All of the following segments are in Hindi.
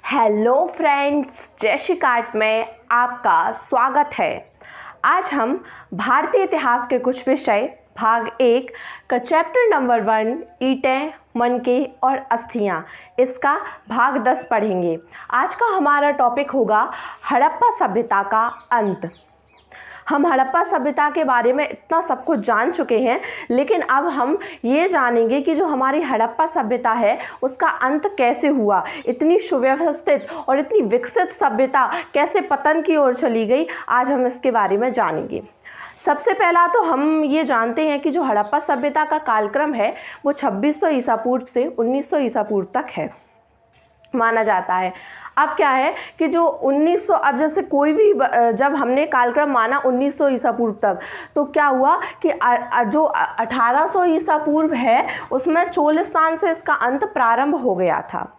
हेलो फ्रेंड्स, जय श्री काट में आपका स्वागत है। आज हम भारतीय इतिहास के कुछ विषय भाग 1 का चैप्टर नंबर 1 ईंटें, मनके और अस्थियां, इसका भाग 10 पढ़ेंगे। आज का हमारा टॉपिक होगा हड़प्पा सभ्यता का अंत। हम हड़प्पा सभ्यता के बारे में इतना सब कुछ जान चुके हैं, लेकिन अब हम ये जानेंगे कि जो हमारी हड़प्पा सभ्यता है उसका अंत कैसे हुआ। इतनी सुव्यवस्थित और इतनी विकसित सभ्यता कैसे पतन की ओर चली गई, आज हम इसके बारे में जानेंगे। सबसे पहला तो हम ये जानते हैं कि जो हड़प्पा सभ्यता का कालक्रम है वो 2600 ईसा पूर्व से 1900 ईसा पूर्व तक है माना जाता है। अब क्या है कि जो 1900, अब जैसे कोई भी जब हमने कालक्रम माना 1900 ईसा पूर्व तक, तो क्या हुआ कि जो 1800 ईसा पूर्व है उसमें चोलिस्तान से इसका अंत प्रारंभ हो गया था।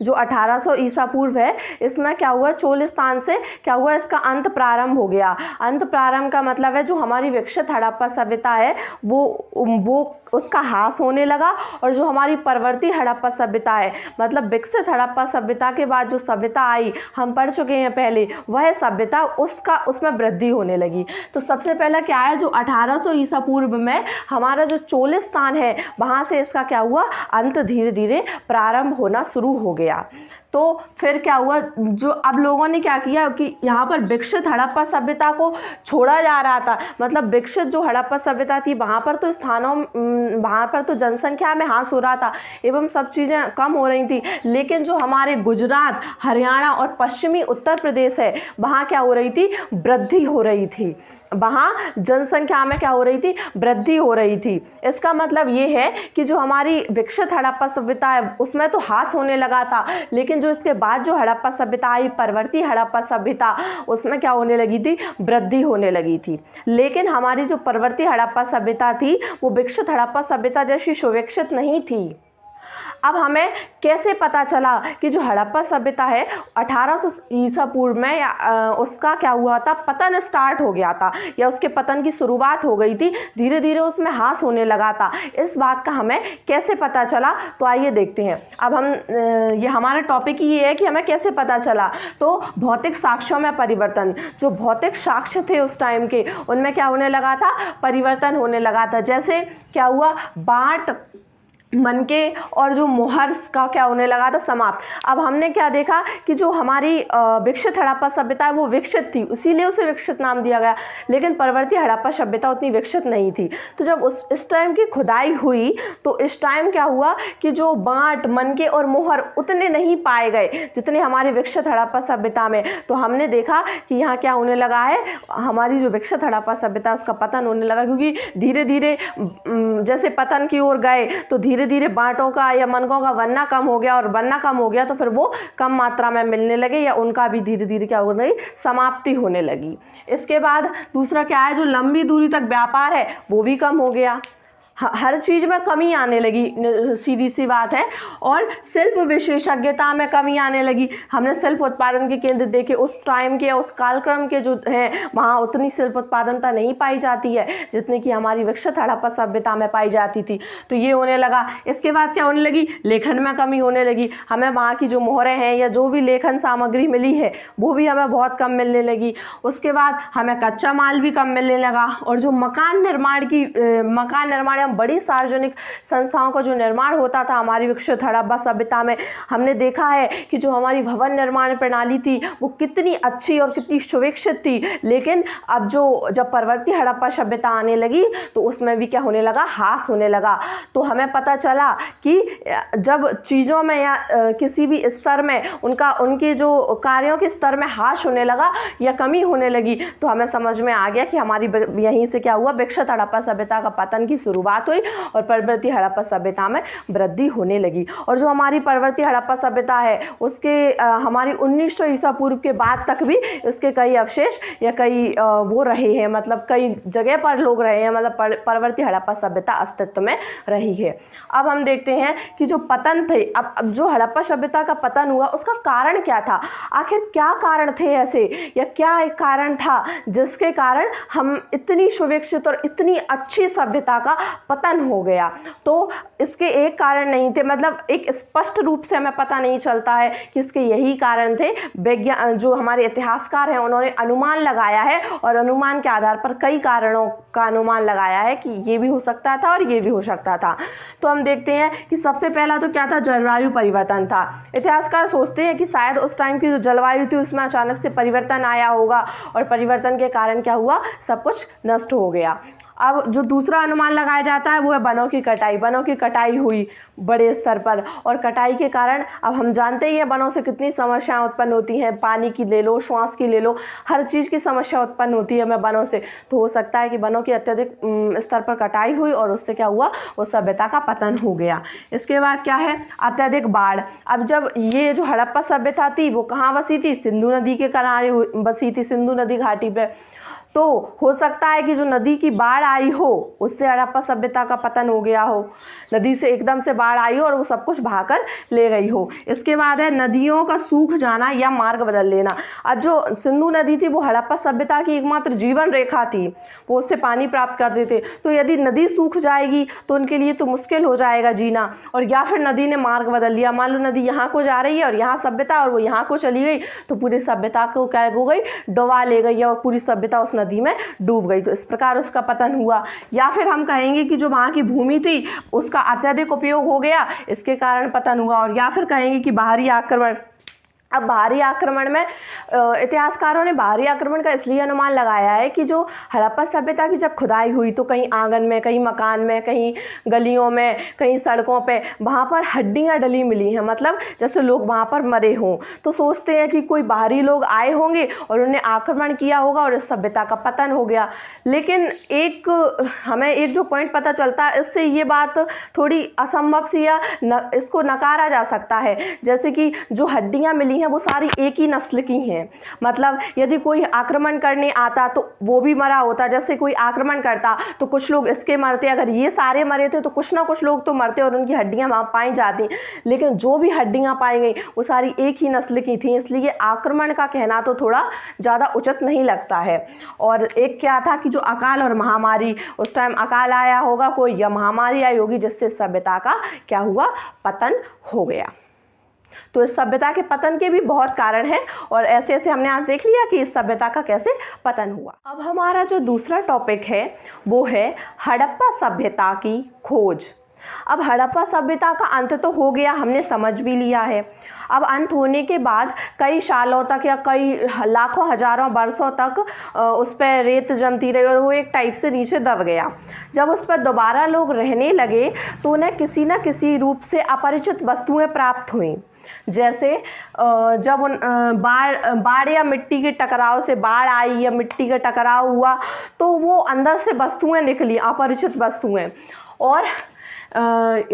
जो 1800 ईसा पूर्व है इसमें क्या हुआ, चोलिस्तान से क्या हुआ, इसका अंत प्रारंभ हो गया। अंत प्रारंभ का मतलब है जो हमारी विकसित हड़प्पा सभ्यता है वो उसका ह्रास होने लगा, और जो हमारी परवर्ती हड़प्पा सभ्यता है, मतलब विकसित हड़प्पा सभ्यता के बाद जो सभ्यता आई, हम पढ़ चुके हैं पहले, वह सभ्यता उसमें वृद्धि होने लगी। तो सबसे पहला क्या है, जो 1800 ईसा पूर्व में हमारा जो चोलिस्तान है वहाँ से इसका क्या हुआ, अंत धीरे धीरे प्रारंभ होना शुरू हो गया। तो फिर क्या हुआ, जो अब लोगों ने क्या किया कि यहाँ पर विकसित हड़प्पा सभ्यता को छोड़ा जा रहा था। मतलब विकसित जो हड़प्पा सभ्यता थी वहाँ पर तो जनसंख्या में ह्रास हो रहा था एवं सब चीज़ें कम हो रही थी, लेकिन जो हमारे गुजरात, हरियाणा और पश्चिमी उत्तर प्रदेश है वहाँ क्या हो रही थी, वृद्धि हो रही थी। वहाँ जनसंख्या में क्या हो रही थी, वृद्धि हो रही थी। इसका मतलब ये है कि जो हमारी विकसित हड़प्पा सभ्यता है उसमें तो ह्रास होने लगा था, लेकिन जो इसके बाद जो हड़प्पा सभ्यता आई, परवर्ती हड़प्पा सभ्यता, उसमें क्या होने लगी थी, वृद्धि होने लगी थी। लेकिन हमारी जो परवर्ती हड़प्पा सभ्यता थी वो विकसित हड़प्पा सभ्यता जैसी सुविकसित नहीं थी। अब हमें कैसे पता चला कि जो हड़प्पा सभ्यता है 1800 ईसा पूर्व में उसका क्या हुआ था, पतन स्टार्ट हो गया था, या उसके पतन की शुरुआत हो गई थी, धीरे धीरे उसमें ह्रास होने लगा था। इस बात का हमें कैसे पता चला, तो आइए देखते हैं। अब हम ये हमारा टॉपिक ये है कि हमें कैसे पता चला। तो भौतिक साक्ष्यों में परिवर्तन, जो भौतिक साक्ष्य थे उस टाइम के, उनमें क्या होने लगा था, परिवर्तन होने लगा था। जैसे क्या हुआ, बाँट, मनके और जो मोहर का क्या होने लगा था, समाप्त। अब हमने क्या देखा कि जो हमारी विकसित हड़प्पा सभ्यता है वो विकसित थी, इसीलिए उसे विकसित नाम दिया गया, लेकिन परवर्ती हड़प्पा सभ्यता उतनी विकसित नहीं थी। तो जब इस टाइम की खुदाई हुई तो इस टाइम क्या हुआ कि जो बाँट, मनके और मोहर उतने नहीं पाए गए जितने हमारी विकसित हड़प्पा सभ्यता में। तो हमने देखा कि यहाँ क्या होने लगा है, हमारी जो विकसित हड़प्पा सभ्यता उसका पतन होने लगा, क्योंकि धीरे धीरे जैसे पतन की ओर गए तो धीरे धीरे बाँटों का या मनकों का बनना कम हो गया, और बनना कम हो गया तो फिर वो कम मात्रा में मिलने लगे, या उनका भी धीरे धीरे क्या हो रही, समाप्ति होने लगी। इसके बाद दूसरा क्या है, जो लंबी दूरी तक व्यापार है वो भी कम हो गया, हर चीज़ में कमी आने लगी, सीधी सी बात है। और शिल्प विशेषज्ञता में कमी आने लगी। हमने शिल्प उत्पादन के केंद्र देखे, उस टाइम के, उस कालक्रम के जो हैं वहाँ उतनी शिल्प उत्पादनता नहीं पाई जाती है जितनी कि हमारी विकसित हड़प्पा सभ्यता में पाई जाती थी। तो ये होने लगा। इसके बाद क्या होने लगी, लेखन में कमी होने लगी। हमें वहाँ की जो मोहरें हैं या जो भी लेखन सामग्री मिली है वो भी हमें बहुत कम मिलने लगी। उसके बाद हमें कच्चा माल भी कम मिलने लगा, और जो मकान निर्माण बड़ी सार्वजनिक संस्थाओं का जो निर्माण होता था हमारी विकसित हड़प्पा सभ्यता में, हमने देखा है कि जो हमारी भवन निर्माण प्रणाली थी वो कितनी अच्छी और कितनी सुविकसित थी। लेकिन अब जब परवर्ती हड़प्पा सभ्यता आने लगी तो उसमें भी क्या होने लगा, ह्रास होने लगा। तो हमें पता चला कि जब चीज़ों में या किसी भी स्तर में उनके जो कार्यों के स्तर में ह्रास होने लगा या कमी होने लगी, तो हमें समझ में आ गया कि हमारी यहीं से क्या हुआ, विकसित हड़प्पा सभ्यता का पतन की शुरुआत हुई और परवर्ती हड़प्पा सभ्यता में वृद्धि होने लगी। और जो हमारी परवर्ती हड़प्पा सभ्यता है उसके हमारी 1900 ईसा पूर्व के बाद तक भी उसके कई अवशेष या कई वो रहे हैं, मतलब कई जगह पर लोग रहे हैं, मतलब परवर्ती हड़प्पा सभ्यता अस्तित्व में रही है। अब हम देखते हैं कि जो पतन थे, अब जो हड़प्पा सभ्यता का पतन हुआ उसका कारण क्या था, आखिर क्या कारण थे ऐसे, या क्या एक कारण था जिसके कारण हम इतनी सुविकसित और इतनी अच्छी सभ्यता का पतन हो गया। तो इसके एक कारण नहीं थे, मतलब एक स्पष्ट रूप से हमें पता नहीं चलता है कि इसके यही कारण थे। विज्ञान जो हमारे इतिहासकार हैं उन्होंने अनुमान लगाया है और अनुमान के आधार पर कई कारणों का अनुमान लगाया है कि ये भी हो सकता था और ये भी हो सकता था। तो हम देखते हैं कि सबसे पहला तो क्या था, जलवायु परिवर्तन था। इतिहासकार सोचते हैं कि शायद उस टाइम की जो जलवायु थी उसमें अचानक से परिवर्तन आया होगा और परिवर्तन के कारण क्या हुआ, सब कुछ नष्ट हो गया। अब जो दूसरा अनुमान लगाया जाता है वो है वनों की कटाई। वनों की कटाई हुई बड़े स्तर पर और कटाई के कारण अब हम जानते ही हैं वनों से कितनी समस्याएं उत्पन्न होती हैं, पानी की ले लो, श्वास की ले लो, हर चीज़ की समस्या उत्पन्न होती है हमें वनों से। तो हो सकता है कि वनों की अत्यधिक स्तर पर कटाई हुई और उससे क्या हुआ, उस सभ्यता का पतन हो गया। इसके बाद क्या है, अत्यधिक बाढ़। अब जब ये जो हड़प्पा सभ्यता थी वो कहाँ बसी थी, सिंधु नदी के किनारे बसी थी, सिंधु नदी घाटी पे। तो हो सकता है कि जो नदी की बाढ़ आई हो उससे हड़प्पा सभ्यता का पतन हो गया हो, नदी से एकदम से बाढ़ आई हो और वो सब कुछ बहाकर ले गई हो। इसके बाद है नदियों का सूख जाना या मार्ग बदल लेना। अब जो सिंधु नदी थी वो हड़प्पा सभ्यता की एकमात्र जीवन रेखा थी, वो उससे पानी प्राप्त करते थे। तो यदि नदी सूख जाएगी तो उनके लिए तो मुश्किल हो जाएगा जीना, और या फिर नदी ने मार्ग बदल लिया, मान लो नदी यहाँ को जा रही है और यहाँ सभ्यता और वो यहाँ को चली गई, तो पूरी सभ्यता को क्या हो गई, डुबा ले गई और पूरी सभ्यता उस नदी में डूब गई। तो इस प्रकार उसका पतन हुआ। या फिर हम कहेंगे कि जो वहाँ की भूमि थी उसका अत्यधिक उपयोग हो गया, इसके कारण पतन हुआ। और या फिर कहेंगे कि बाहरी आक्रमण। अब बाहरी आक्रमण में इतिहासकारों ने बाहरी आक्रमण का इसलिए अनुमान लगाया है कि जो हड़प्पा सभ्यता की जब खुदाई हुई तो कहीं आंगन में, कहीं मकान में, कहीं गलियों में, कहीं सड़कों पे वहाँ पर हड्डियाँ डली मिली हैं, मतलब जैसे लोग वहाँ पर मरे हों। तो सोचते हैं कि कोई बाहरी लोग आए होंगे और उन्हें आक्रमण किया होगा और इस सभ्यता का पतन हो गया। लेकिन हमें एक जो पॉइंट पता चलता है, इससे ये बात थोड़ी असंभव सी या इसको नकारा जा सकता है। जैसे कि जो हड्डियाँ मिली हैं वो सारी एक ही नस्ल की हैं, मतलब यदि कोई आक्रमण करने आता तो वो भी मरा होता। जैसे कोई आक्रमण करता तो कुछ लोग इसके मरते, अगर ये सारे मरे थे तो कुछ ना कुछ लोग तो मरते और उनकी हड्डियां वहाँ पाई जाती। लेकिन जो भी हड्डियां पाई गई वो सारी एक ही नस्ल की थी, इसलिए आक्रमण का कहना तो थोड़ा ज़्यादा उचित नहीं लगता है। और एक क्या था कि जो अकाल और महामारी, उस टाइम अकाल आया होगा कोई या महामारी आई होगी जिससे सभ्यता का क्या हुआ, पतन हो गया। तो इस सभ्यता के पतन के भी बहुत कारण हैं और ऐसे ऐसे हमने आज देख लिया कि इस सभ्यता का कैसे पतन हुआ। अब हमारा जो दूसरा टॉपिक है वो है हड़प्पा सभ्यता की खोज। अब हड़प्पा सभ्यता का अंत तो हो गया, हमने समझ भी लिया है। अब अंत होने के बाद कई सालों तक या कई लाखों हजारों वर्षों तक उस पर रेत जमती रही और वो एक टाइप से नीचे दब गया। जब उस पर दोबारा लोग रहने लगे तो उन्हें किसी न किसी रूप से अपरिचित वस्तुएं प्राप्त हुईं। जैसे जब बाढ़ या मिट्टी के टकराव से, बाढ़ आई या मिट्टी का टकराव हुआ तो वो अंदर से वस्तुएं निकली, अपरिचित वस्तुएं। और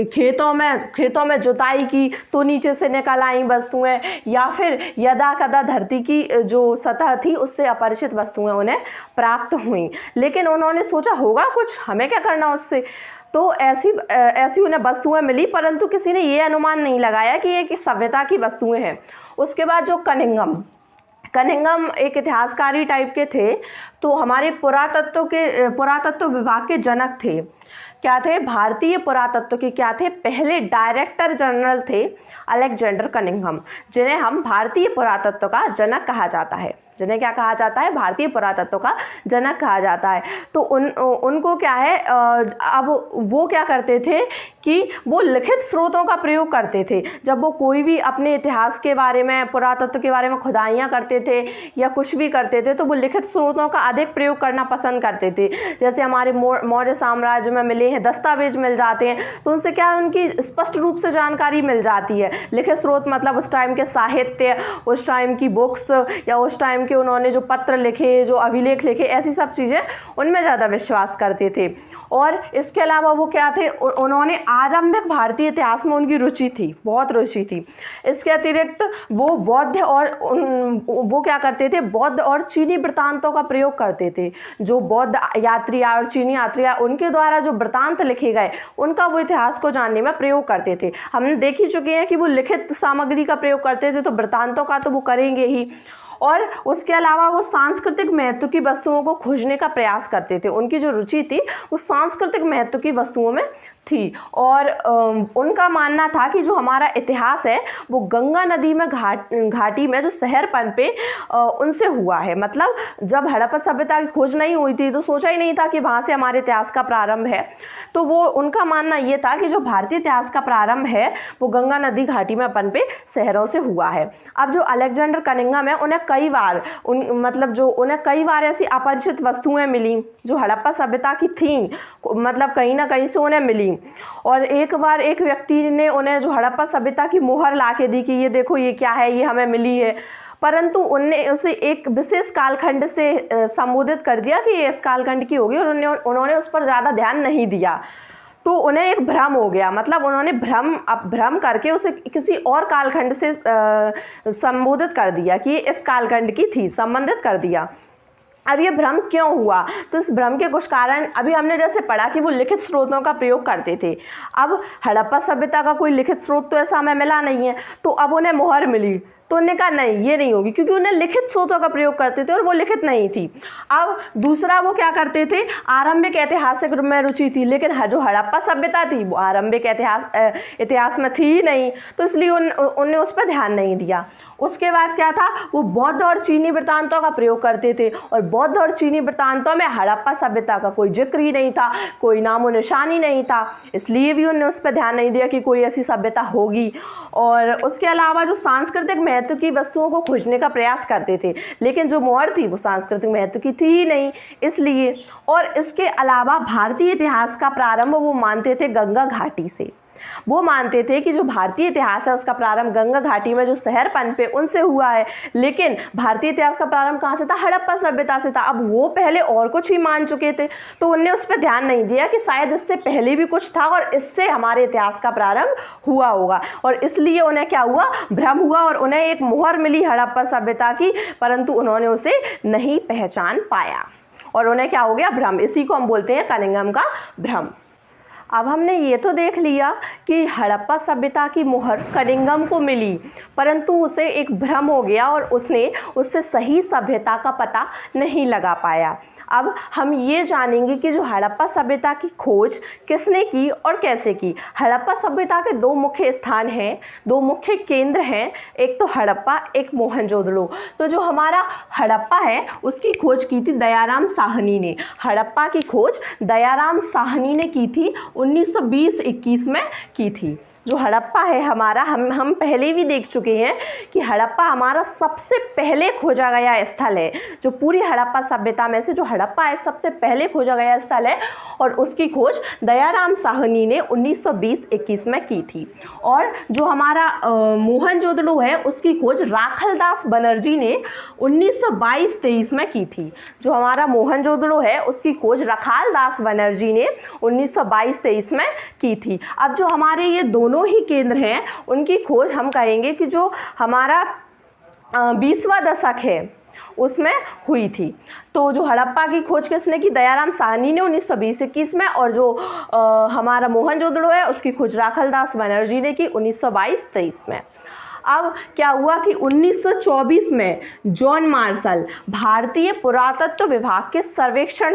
खेतों में जुताई की तो नीचे से निकल आई वस्तुएं, या फिर यदा कदा धरती की जो सतह थी उससे अपरिचित वस्तुएं उन्हें प्राप्त हुई। लेकिन उन्होंने सोचा होगा कुछ, हमें क्या करना उससे। तो ऐसी उन्हें वस्तुएं मिली, परंतु किसी ने ये अनुमान नहीं लगाया कि ये किस सभ्यता की वस्तुएं हैं। उसके बाद जो कनिंघम एक इतिहासकारी टाइप के थे, तो हमारे पुरातत्व विभाग के जनक थे। क्या थे? भारतीय पुरातत्व के क्या थे? पहले डायरेक्टर जनरल थे अलेक्जेंडर कनिंघम, जिन्हें हम भारतीय पुरातत्व का जनक कहा जाता है। जिन्हें क्या कहा जाता है? भारतीय पुरातत्व का जनक कहा जाता है। तो उनको क्या है, अब वो क्या करते थे कि वो लिखित स्रोतों का प्रयोग करते थे। जब वो कोई भी अपने इतिहास के बारे में, पुरातत्व के बारे में खुदाइयाँ करते थे या कुछ भी करते थे तो वो लिखित स्रोतों का अधिक प्रयोग करना पसंद करते थे। जैसे हमारे मौर्य साम्राज्य में मिले हैं दस्तावेज मिल जाते हैं, तो उनसे क्या है, उनकी स्पष्ट रूप से जानकारी मिल जाती है। लिखित स्रोत मतलब उस टाइम के साहित्य, उस टाइम की बुक्स या उस टाइम के उन्होंने जो पत्र लिखे, जो अभिलेख लिखे, ऐसी सब चीज़ें उनमें ज़्यादा विश्वास करते थे। और इसके अलावा वो क्या थे, उन्होंने आरंभिक भारतीय इतिहास में उनकी रुचि थी, बहुत रुचि थी। इसके अतिरिक्त वो बौद्ध और वो क्या करते थे, बौद्ध और चीनी वृत्तांतों का प्रयोग करते थे। जो बौद्ध यात्री और चीनी यात्री उनके द्वारा जो वृत्तांत लिखे गए उनका वो इतिहास को जानने में प्रयोग करते थे। हमने देख ही चुके हैं कि वो लिखित सामग्री का प्रयोग करते थे, तो वृत्तांतों का तो वो करेंगे ही। और उसके अलावा वो सांस्कृतिक महत्व की वस्तुओं को खोजने का प्रयास करते थे। उनकी जो रुचि थी वो सांस्कृतिक महत्व की वस्तुओं में थी और उनका मानना था कि जो हमारा इतिहास है वो गंगा नदी में घाटी में जो शहर पनपे उनसे हुआ है। मतलब जब हड़प्पा सभ्यता की खोज नहीं हुई थी तो सोचा ही नहीं था कि वहाँ से हमारे इतिहास का प्रारंभ है। तो वो उनका मानना ये था कि जो भारतीय इतिहास का प्रारंभ है वो गंगा नदी घाटी में पनपे शहरों से हुआ है। अब जो अलेक्जेंडर कनिंघम है उन्हें कई बार ऐसी अपरिचित वस्तुएं मिली जो हड़प्पा सभ्यता की थी, मतलब कहीं ना कहीं से उन्हें मिली। और एक बार एक व्यक्ति ने उन्हें जो हड़प्पा सभ्यता की मोहर ला के दी कि ये देखो ये क्या है, ये हमें मिली है, परंतु उनने उसे एक विशेष कालखंड से संबोधित कर दिया कि ये इस कालखंड की होगी और उन्होंने उस पर ज़्यादा ध्यान नहीं दिया। तो उन्हें एक भ्रम हो गया, मतलब उन्होंने भ्रम करके उसे किसी और कालखंड से संबोधित कर दिया कि इस कालखंड की थी, संबंधित कर दिया। अब ये भ्रम क्यों हुआ? तो इस भ्रम के कुछ कारण अभी हमने जैसे पढ़ा कि वो लिखित स्रोतों का प्रयोग करते थे। अब हड़प्पा सभ्यता का कोई लिखित स्रोत तो ऐसा हमें मिला नहीं है, तो अब उन्हें मोहर मिली तो उन्होंने कहा नहीं ये नहीं होगी, क्योंकि उन्हें लिखित स्रोतों का प्रयोग करते थे और वो लिखित नहीं थी। अब दूसरा वो क्या करते थे, आरंभिक ऐतिहासिक में रुचि थी, लेकिन जो हड़प्पा सभ्यता थी वो आरंभिक इतिहास में थी ही नहीं, तो इसलिए उनने उस पर ध्यान नहीं दिया। उसके बाद क्या था, वो बौद्ध और चीनी वृत्तांतों का प्रयोग करते थे और बौद्ध और चीनी वृत्तांतों में हड़प्पा सभ्यता का कोई जिक्र ही नहीं था, कोई नामो निशान ही नहीं था, इसलिए भी उन्होंने उस पर ध्यान नहीं दिया कि कोई ऐसी सभ्यता होगी। और उसके अलावा जो सांस्कृतिक महत्व की वस्तुओं को खोजने का प्रयास करते थे, लेकिन जो मोहर थी वो सांस्कृतिक महत्व की थी ही नहीं, इसलिए। और इसके अलावा भारतीय इतिहास का प्रारंभ वो मानते थे गंगा घाटी से। वो मानते थे कि जो भारतीय इतिहास है उसका प्रारंभ गंगा घाटी में जो शहर पनपे उनसे हुआ है, लेकिन भारतीय इतिहास का प्रारंभ कहाँ से था, हड़प्पा सभ्यता से था। अब वो पहले और कुछ ही मान चुके थे, तो उनने उस पर ध्यान नहीं दिया कि शायद इससे पहले भी कुछ था और इससे हमारे इतिहास का प्रारंभ हुआ होगा, और इसलिए उन्हें क्या हुआ, भ्रम हुआ और उन्हें एक मोहर मिली हड़प्पा सभ्यता की, परंतु उन्होंने उसे नहीं पहचान पाया और उन्हें क्या हो गया, भ्रम। इसी को हम बोलते हैं कनिंघम का भ्रम। अब हमने ये तो देख लिया कि हड़प्पा सभ्यता की मोहर कनिंघम को मिली, परंतु उसे एक भ्रम हो गया और उसने उससे सही सभ्यता का पता नहीं लगा पाया। अब हम ये जानेंगे कि जो हड़प्पा सभ्यता की खोज किसने की और कैसे की। हड़प्पा सभ्यता के दो मुख्य स्थान हैं, दो मुख्य केंद्र हैं, एक तो हड़प्पा, एक मोहनजोदड़ो। तो जो हमारा हड़प्पा है उसकी खोज की थी दयाराम साहनी ने। हड़प्पा की खोज दयाराम साहनी ने की थी, 1920-21 में की थी। जो हड़प्पा है हमारा, हम पहले भी देख चुके हैं कि हड़प्पा हमारा सबसे पहले खोजा गया स्थल है। जो पूरी हड़प्पा सभ्यता में से जो हड़प्पा है सबसे पहले खोजा गया स्थल है और उसकी खोज दयाराम साहनी ने 1920-21 में की थी। और जो हमारा मोहनजोदड़ो है उसकी खोज राखलदास बनर्जी ने 1922-23 में की थी। जो हमारा मोहनजोदड़ो है उसकी खोज राखालदास बनर्जी ने 1922-23 में की थी। अब जो हमारे ये दोनों ही केंद्र हैं उनकी खोज हम कहेंगे कि जो हमारा 20वां दशक है उसमें हुई थी। तो जो हड़प्पा की खोज किसने की, दयाराम साहनी ने 1920-21 में, और जो हमारा मोहनजोदड़ो है उसकी खोज राखलदास बनर्जी ने की 1922-23 में। अब क्या हुआ कि 1924 में जॉन मार्शल भारतीय पुरातत्व विभाग के सर्वेक्षण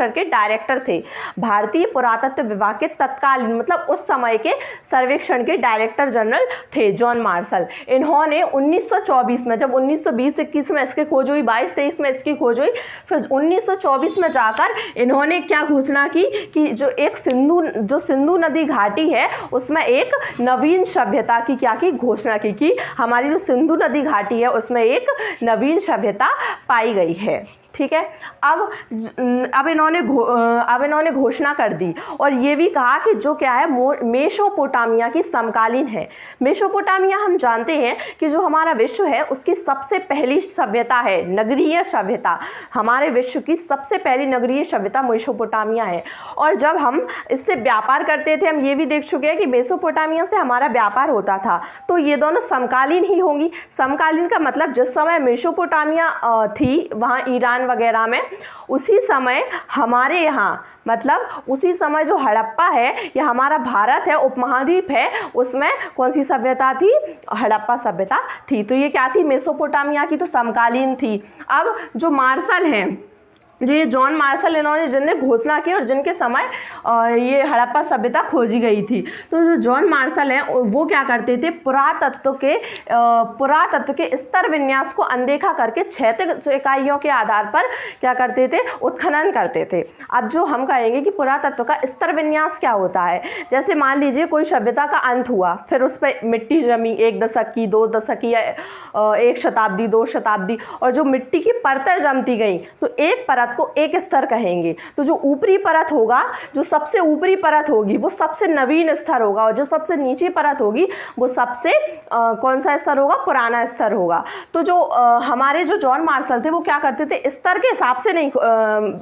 के डायरेक्टर थे। भारतीय पुरातत्व विभाग के तत्कालीन, मतलब उस समय के सर्वेक्षण के डायरेक्टर जनरल थे जॉन मार्शल। इन्होंने 1924 में, जब 1920-21 में इसकी खोज हुई, 22-23 में इसकी खोज हुई, फिर 1924 में जाकर इन्होंने क्या घोषणा की कि जो सिंधु नदी घाटी है उसमें एक नवीन सभ्यता की क्या की घोषणा कि हमारी जो सिंधु नदी घाटी है उसमें एक नवीन सभ्यता पाई गई है। ठीक है। अब इन्होंने घोषणा कर दी और ये भी कहा कि जो क्या है मेसोपोटामिया की समकालीन है। मेसोपोटामिया हम जानते हैं कि जो हमारा विश्व है उसकी सबसे पहली सभ्यता है, नगरीय सभ्यता। हमारे विश्व की सबसे पहली नगरीय सभ्यता मेसोपोटामिया है। और जब हम इससे व्यापार करते थे, हम ये भी देख चुके हैं कि मेसोपोटामिया से हमारा व्यापार होता था, तो ये दोनों समकालीन ही होंगी। समकालीन का मतलब जिस समय मेसोपोटामिया थी वहाँ ईरान वगैरह में, उसी समय हमारे यहाँ मतलब उसी समय जो हड़प्पा है, ये हमारा भारत है, उपमहाद्वीप है, उसमें कौन सी सभ्यता थी? हड़प्पा सभ्यता थी। तो ये क्या थी? मेसोपोटामिया की तो समकालीन थी। अब जो मार्शल हैं, जो ये जॉन मार्शल, इन्होंने जिनने घोषणा की और जिनके समय ये हड़प्पा सभ्यता खोजी गई थी, तो जो जॉन मार्शल हैं वो क्या करते थे? पुरातत्व के स्तर विन्यास को अनदेखा करके क्षैतिज इकाइयों के आधार पर क्या करते थे? उत्खनन करते थे। अब जो हम कहेंगे कि पुरातत्व का स्तर विन्यास क्या होता है, जैसे मान लीजिए कोई सभ्यता का अंत हुआ, फिर उस पर मिट्टी जमी 1 दशक की, 2 दशक की, 1 शताब्दी, 2 शताब्दी, और जो मिट्टी की परतें जमती गई, तो एक परत को एक स्तर कहेंगे। तो जो ऊपरी परत होगा, जो सबसे ऊपरी परत होगी, वो सबसे नवीन स्तर होगा, और जो सबसे नीची परत होगी वो सबसे कौन सा स्तर होगा? पुराना स्तर होगा। तो जो हमारे जो जॉन मार्शल थे वो क्या करते थे? स्तर के हिसाब से नहीं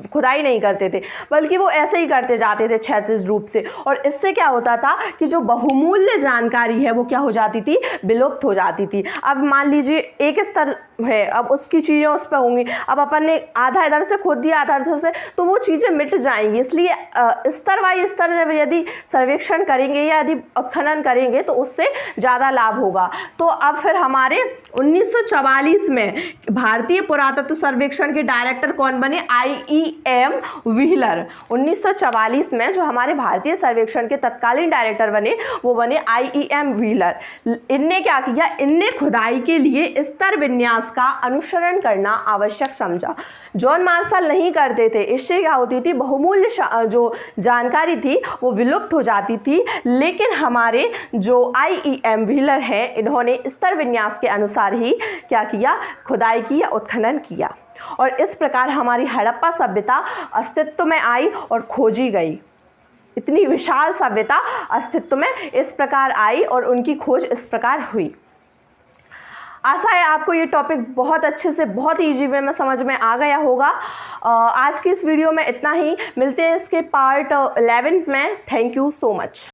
खुदाई नहीं करते थे, बल्कि वो ऐसे ही करते जाते थे क्षैतिज रूप से, और इससे क्या होता था कि जो बहुमूल्य जानकारी है वो क्या हो जाती थी? विलुप्त हो जाती थी। अब मान लीजिए एक स्तर है, अब उसकी चीज़ें उस पर होंगी, अब अपन ने आधा इधर से खोद दिया, आधा इधर से, तो वो चीज़ें मिट जाएंगी। इसलिए स्तर बाई स्तर जब यदि सर्वेक्षण करेंगे या यदि उत्खनन करेंगे तो उससे ज़्यादा लाभ होगा। तो अब फिर हमारे 1944 में भारतीय पुरातत्व सर्वेक्षण के डायरेक्टर कौन बने? IEM wheeler. 1944 में जो हमारे भारतीय सर्वेक्षण के तत्कालीन डायरेक्टर बने वो बने IEM व्हीलर। इनने क्या किया? इनने खुदाई के लिए स्तर विन्यास का अनुसरण करना आवश्यक समझा। जॉन मार्शल नहीं करते थे, इससे क्या होती थी? बहुमूल्य जो जानकारी थी वो विलुप्त हो जाती थी। लेकिन हमारे जो IEM व्हीलर हैं, इन्होंने स्तर विन्यास के अनुसार ही क्या किया? खुदाई की या उत्खनन किया, और इस प्रकार हमारी हड़प्पा सभ्यता अस्तित्व में आई और खोजी गई। इतनी विशाल सभ्यता अस्तित्व में इस प्रकार आई और उनकी खोज इस प्रकार हुई। आशा है आपको ये टॉपिक बहुत अच्छे से, बहुत ईजी वे में समझ में आ गया होगा। आज की इस वीडियो में इतना ही। मिलते हैं इसके पार्ट 11 में। Thank you so much.